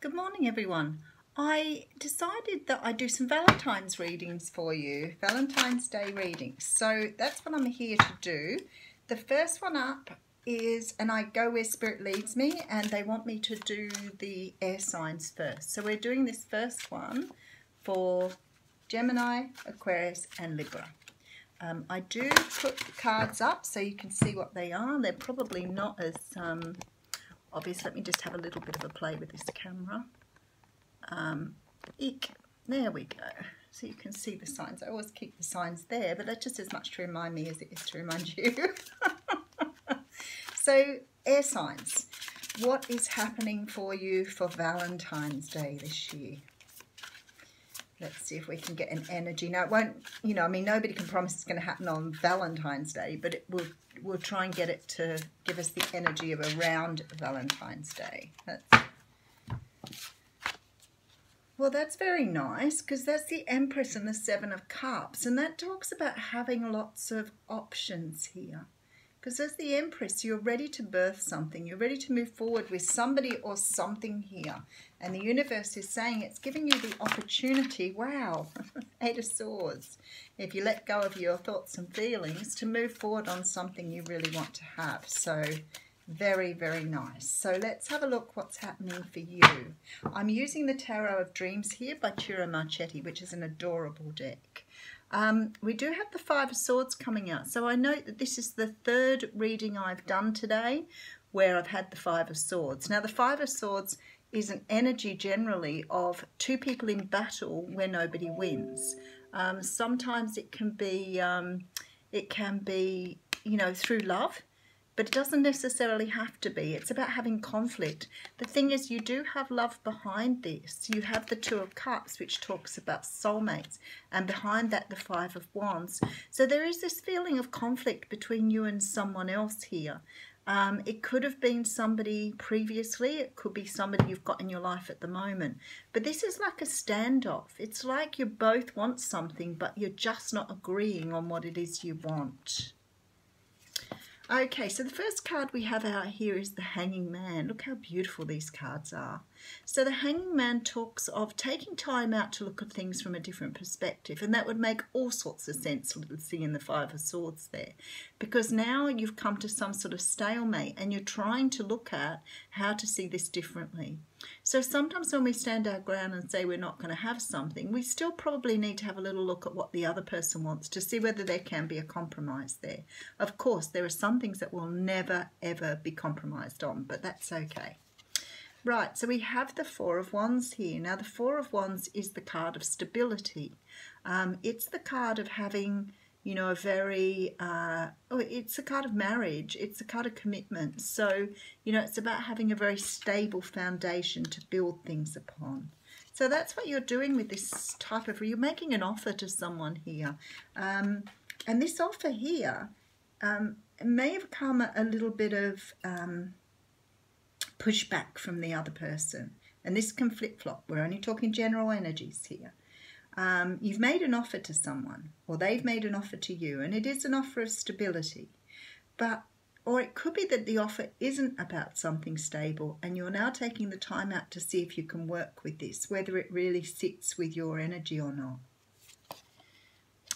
Good morning, everyone. I decided that I'd do some Valentine's readings for you, Valentine's Day readings. So that's what I'm here to do. The first one up is, and I go where Spirit leads me, and they want me to do the air signs first. So we're doing this first one for Gemini, Aquarius and Libra. I do put the cards up so you can see what they are. They're probably not as obvious. Let me just have a little bit of a play with this camera. There we go. So you can see the signs. I always keep the signs there, but that's just as much to remind me as it is to remind you. So, air signs. What is happening for you for Valentine's Day this year? Let's see if we can get an energy. Now, it won't, nobody can promise it's going to happen on Valentine's Day, but we'll try and get it to give us the energy of around Valentine's Day. Well, that's very nice, because that's the Empress and the Seven of Cups, and that talks about having lots of options here. Because as the Empress, you're ready to birth something. You're ready to move forward with somebody or something here. And the universe is saying it's giving you the opportunity, wow, Eight of Swords, if you let go of your thoughts and feelings, to move forward on something you really want to have. So very, very nice. So let's have a look what's happening for you. I'm using the Tarot of Dreams here by Tura Marchetti, which is an adorable deck. We do have the Five of Swords coming out. So I note that this is the third reading I've done today where I've had the Five of Swords. Now the Five of Swords is an energy generally of two people in battle where nobody wins. Sometimes it can be through love. But it doesn't necessarily have to be. It's about having conflict. The thing is, you do have love behind this. You have the Two of Cups, which talks about soulmates, and behind that, the Five of Wands. So there is this feeling of conflict between you and someone else here. It could have been somebody previously. It could be somebody you've got in your life at the moment. But this is like a standoff. It's like you both want something, but you're just not agreeing on what it is you want. Okay, so the first card we have out here is the Hanging Man. Look how beautiful these cards are. So the Hanging Man talks of taking time out to look at things from a different perspective, and that would make all sorts of sense, seeing the Five of Swords there, because now you've come to some sort of stalemate and you're trying to look at how to see this differently. So sometimes when we stand our ground and say we're not going to have something, we still probably need to have a little look at what the other person wants to see whether there can be a compromise there. Of course, there are some things that will never, ever be compromised on, but that's okay. Right, so we have the Four of Wands here. Now, the Four of Wands is the card of stability. It's the card of having, a very, it's a card of marriage. It's a card of commitment. So, it's about having a very stable foundation to build things upon. So that's what you're doing with this type of, you're making an offer to someone here. And this offer here may have come a little bit of pushback from the other person, and this can flip-flop. We're only talking general energies here. You've made an offer to someone, or they've made an offer to you, and it is an offer of stability, or it could be that the offer isn't about something stable, and you're now taking the time out to see if you can work with this, whether it really sits with your energy or not.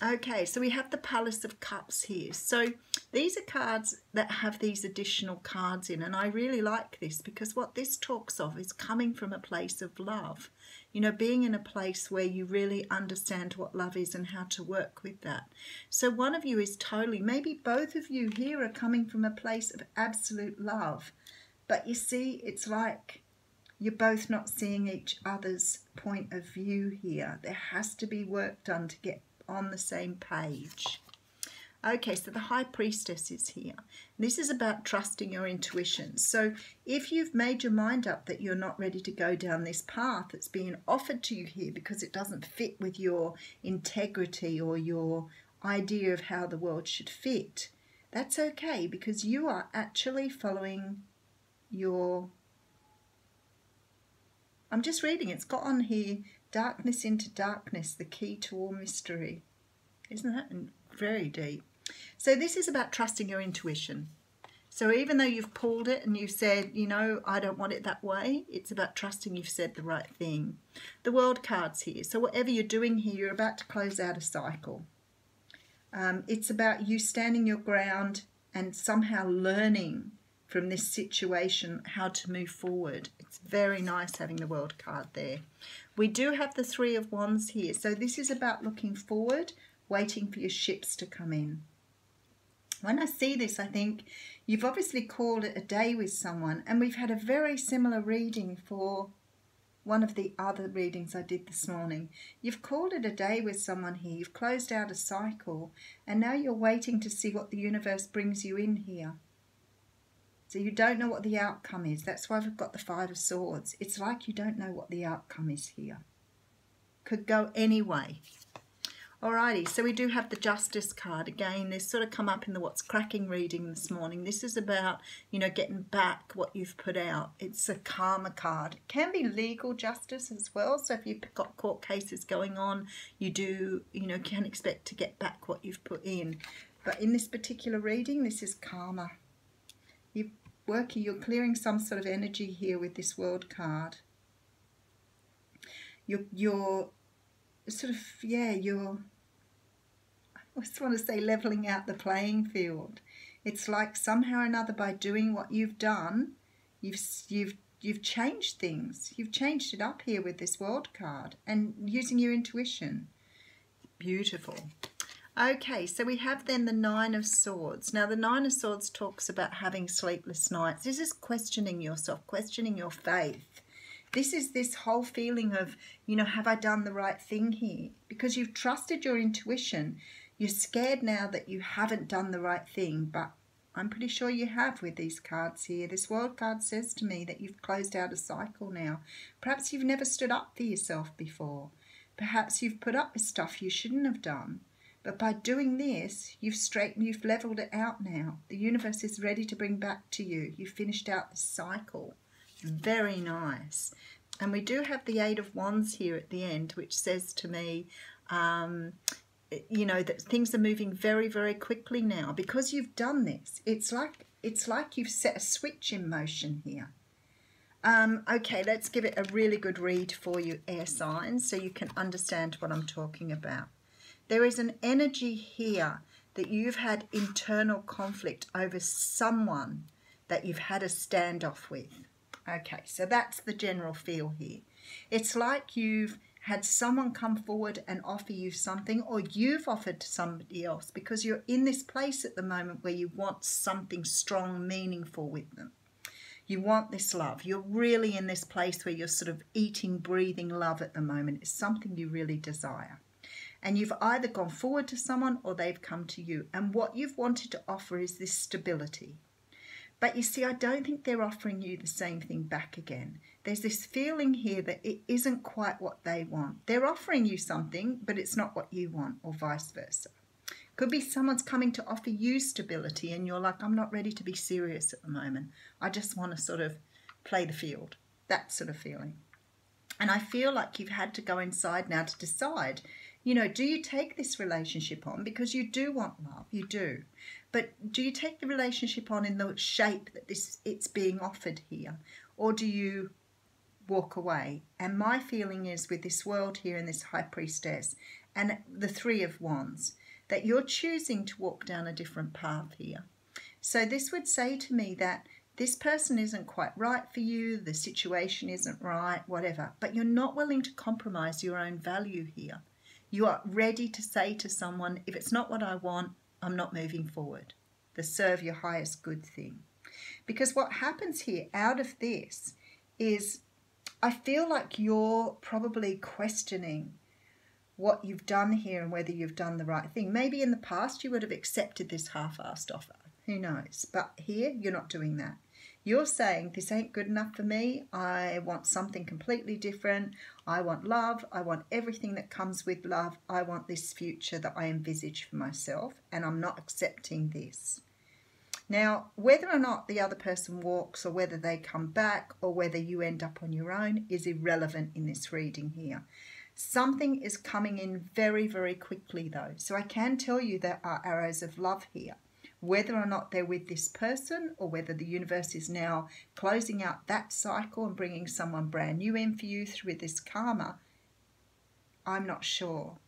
Okay, so we have the Palace of Cups here. So these are cards that have these additional cards in, and I really like this because what this talks of is coming from a place of love. Being in a place where you really understand what love is and how to work with that. So one of you is totally, maybe both of you here are coming from a place of absolute love. But you see, it's like you're both not seeing each other's point of view here. There has to be work done to get on the same page. Okay, so the High Priestess is here. This is about trusting your intuition. So if you've made your mind up that you're not ready to go down this path that's being offered to you here because it doesn't fit with your integrity or your idea of how the world should fit, that's okay, because you are actually following your... I'm just reading, it's got on here, darkness into darkness, the key to all mystery. Isn't that very deep? So this is about trusting your intuition. So even though you've pulled it and you've said, you know, I don't want it that way, it's about trusting you've said the right thing. The World card's here. So whatever you're doing here, you're about to close out a cycle. It's about you standing your ground and somehow learning from this situation how to move forward. It's very nice having the World card there. We do have the Three of Wands here. So this is about looking forward, waiting for your ships to come in. When I see this, I think you've obviously called it a day with someone, and we've had a very similar reading for one of the other readings I did this morning. You've called it a day with someone here. You've closed out a cycle, and now you're waiting to see what the universe brings you in here. So you don't know what the outcome is. That's why we've got the Five of Swords. It's like you don't know what the outcome is here. Could go any way. Alrighty, so we do have the Justice card. Again, this sort of come up in the What's Cracking reading this morning. This is about, you know, getting back what you've put out. It's a karma card. It can be legal justice as well. So if you've got court cases going on, you do, you know, can expect to get back what you've put in. But in this particular reading, this is karma. You're clearing some sort of energy here with this World card. You're sort of, yeah, I just want to say leveling out the playing field. It's like somehow or another by doing what you've done, you've changed things. You've changed it up here with this World card and using your intuition. Beautiful. Okay, so we have then the Nine of Swords. Now the Nine of Swords talks about having sleepless nights. This is questioning yourself, questioning your faith. This is this whole feeling of, you know, have I done the right thing here? Because you've trusted your intuition. You're scared now that you haven't done the right thing, but I'm pretty sure you have with these cards here. This World card says to me that you've closed out a cycle now. Perhaps you've never stood up for yourself before. Perhaps you've put up with stuff you shouldn't have done. But by doing this, you've leveled it out now. The universe is ready to bring back to you. You've finished out the cycle. Very nice. And we do have the Eight of Wands here at the end, which says to me, you know, that things are moving very, very quickly now because you've done this. It's like you've set a switch in motion here. Okay, let's give it a really good read for you, air signs, so you can understand what I'm talking about. There is an energy here that you've had internal conflict over someone that you've had a standoff with. Okay, so that's the general feel here. It's like you've had someone come forward and offer you something, or you've offered to somebody else because you're in this place at the moment where you want something strong, meaningful with them. You want this love. You're really in this place where you're sort of eating, breathing love at the moment. It's something you really desire. And you've either gone forward to someone or they've come to you. And what you've wanted to offer is this stability. But you see, I don't think they're offering you the same thing back again. There's this feeling here that it isn't quite what they want. They're offering you something, but it's not what you want, or vice versa. Could be someone's coming to offer you stability and you're like, I'm not ready to be serious at the moment. I just want to sort of play the field. That sort of feeling. And I feel like you've had to go inside now to decide, you know, do you take this relationship on? Because you do want love, you do. But do you take the relationship on in the shape that it's being offered here? Or do you walk away? And my feeling is with this World here and this High Priestess and the Three of Wands, that you're choosing to walk down a different path here. So this would say to me that this person isn't quite right for you, the situation isn't right, whatever, but you're not willing to compromise your own value here. You are ready to say to someone, if it's not what I want, I'm not moving forward. The serve your highest good thing. Because what happens here out of this is, I feel like you're probably questioning what you've done here and whether you've done the right thing. Maybe in the past you would have accepted this half-assed offer. Who knows? But here you're not doing that. You're saying, this ain't good enough for me. I want something completely different. I want love. I want everything that comes with love. I want this future that I envisage for myself, and I'm not accepting this. Now, whether or not the other person walks, or whether they come back, or whether you end up on your own is irrelevant in this reading here. Something is coming in very, very quickly though. So I can tell you there are arrows of love here. whether or not they're with this person or whether the universe is now closing out that cycle and bringing someone brand new in for you through this karma, I'm not sure.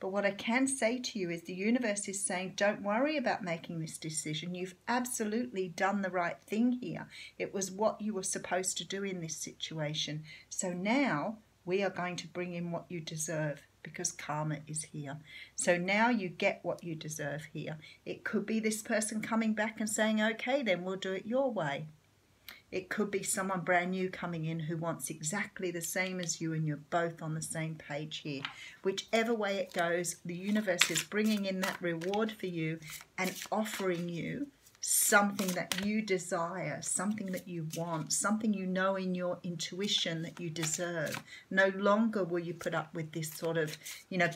But what I can say to you is the universe is saying, don't worry about making this decision. You've absolutely done the right thing here. It was what you were supposed to do in this situation. So now we are going to bring in what you deserve, because karma is here. So now you get what you deserve here. It could be this person coming back and saying, okay, then we'll do it your way. It could be someone brand new coming in who wants exactly the same as you, and you're both on the same page here. Whichever way it goes, the universe is bringing in that reward for you and offering you something that you desire, something that you want, something you know in your intuition that you deserve. No longer will you put up with this sort of,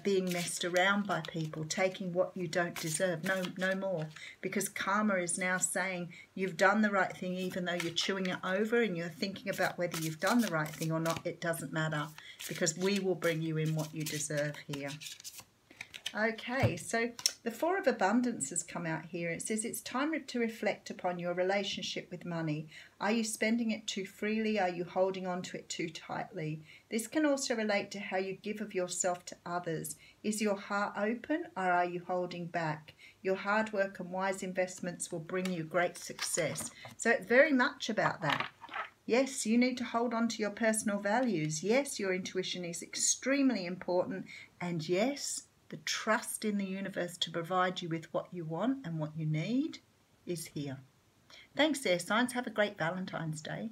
being messed around by people, taking what you don't deserve. No more. Because karma is now saying you've done the right thing, even though you're chewing it over and you're thinking about whether you've done the right thing or not. It doesn't matter, because we will bring you in what you deserve here. Okay, so the Four of Abundance has come out here. It says it's time to reflect upon your relationship with money. Are you spending it too freely? Are you holding on to it too tightly? This can also relate to how you give of yourself to others. Is your heart open, or are you holding back? Your hard work and wise investments will bring you great success. So it's very much about that. Yes, you need to hold on to your personal values. Yes, your intuition is extremely important. And yes, the trust in the universe to provide you with what you want and what you need is here. Thanks, air signs. Have a great Valentine's Day.